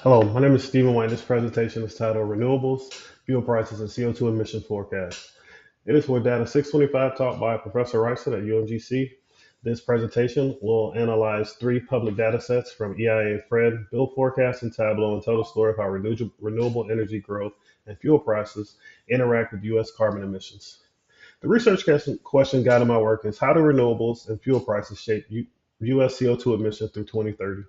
Hello, my name is Stephen White. This presentation is titled Renewables, Fuel Prices, and CO2 Emission Forecast. It is for Data 625 taught by Professor Rice at UMGC. This presentation will analyze three public data sets from EIA FRED, Bill Forecast, and Tableau, and tell the story of how renewable energy growth and fuel prices interact with U.S. carbon emissions. The research question guiding my work is how do renewables and fuel prices shape U.S. CO2 emissions through 2030?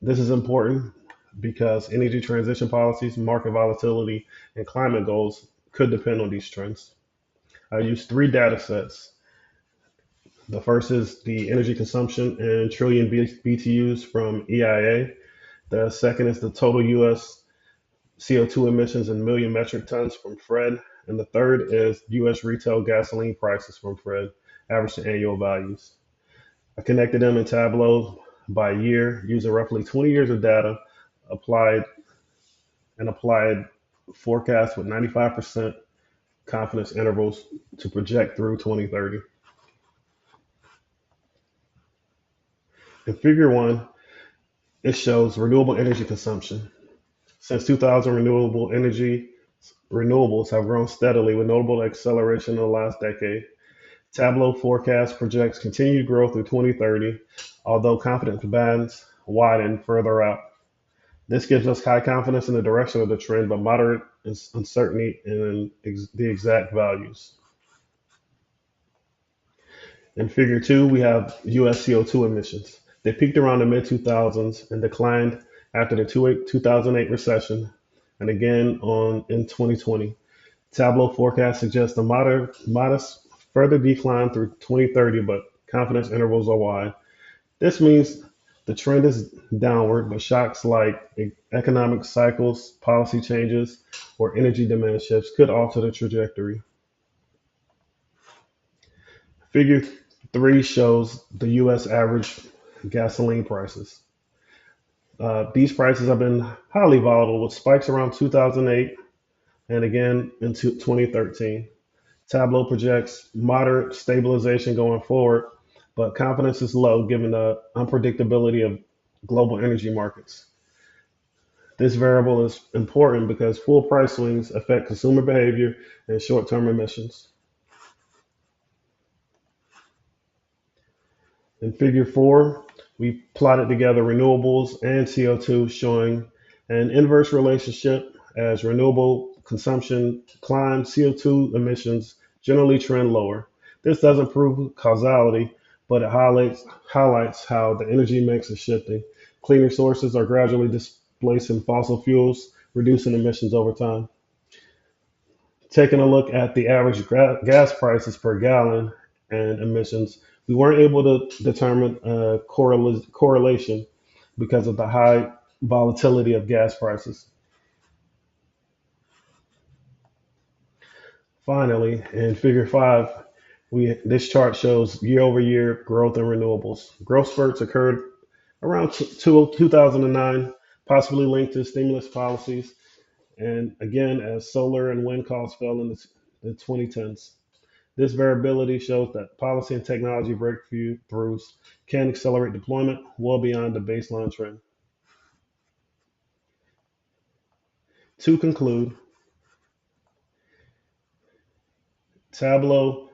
This is important because energy transition policies, market volatility, and climate goals could depend on these trends. I use three data sets. The first is the energy consumption in trillion BTUs from EIA. The second is the total US CO2 emissions in million metric tons from FRED. And the third is US retail gasoline prices from FRED, average annual values. I connected them in Tableau by year using roughly 20 years of data applied applied forecasts with 95% confidence intervals to project through 2030. In figure one, it shows renewable energy consumption. Since 2000, renewables have grown steadily with notable acceleration in the last decade. Tableau forecast projects continued growth through 2030, although confidence bands widen further out. This gives us high confidence in the direction of the trend, but moderate uncertainty in the exact values. In figure two, we have US CO2 emissions. They peaked around the mid 2000s and declined after the 2008 recession and again in 2020. Tableau forecast suggests a modest further decline through 2030, but confidence intervals are wide. This means the trend is downward, but shocks like economic cycles, policy changes, or energy demand shifts could alter the trajectory. Figure three shows the U.S. average gasoline prices. These prices have been highly volatile with spikes around 2008 and again in 2013. Tableau projects moderate stabilization going forward, but confidence is low given the unpredictability of global energy markets. This variable is important because full price swings affect consumer behavior and short term emissions. In figure four, we plotted together renewables and CO2 showing an inverse relationship as renewable consumption climbs, CO2 emissions generally trend lower. This doesn't prove causality, but it highlights how the energy mix is shifting. Cleaner sources are gradually displacing fossil fuels, reducing emissions over time. Taking a look at the average gas prices per gallon and emissions, we weren't able to determine a correlation because of the high volatility of gas prices. Finally, in figure five, this chart shows year over year growth in renewables. Growth spurts occurred around 2009, possibly linked to stimulus policies, and again as solar and wind costs fell in the 2010s. This variability shows that policy and technology breakthroughs can accelerate deployment well beyond the baseline trend. To conclude, Tableau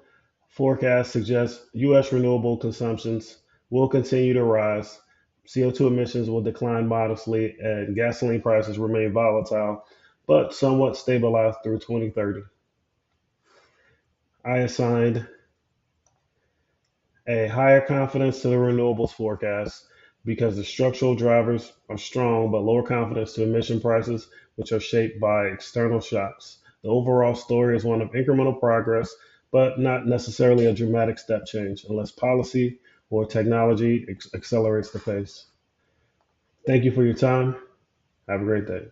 forecast suggests U.S. renewable consumptions will continue to rise, CO2 emissions will decline modestly, and gasoline prices remain volatile, but somewhat stabilized through 2030. I assigned a higher confidence to the renewables forecast because the structural drivers are strong, but lower confidence to emission prices, which are shaped by external shocks. The overall story is one of incremental progress, but not necessarily a dramatic step change unless policy or technology accelerates the pace. Thank you for your time. Have a great day.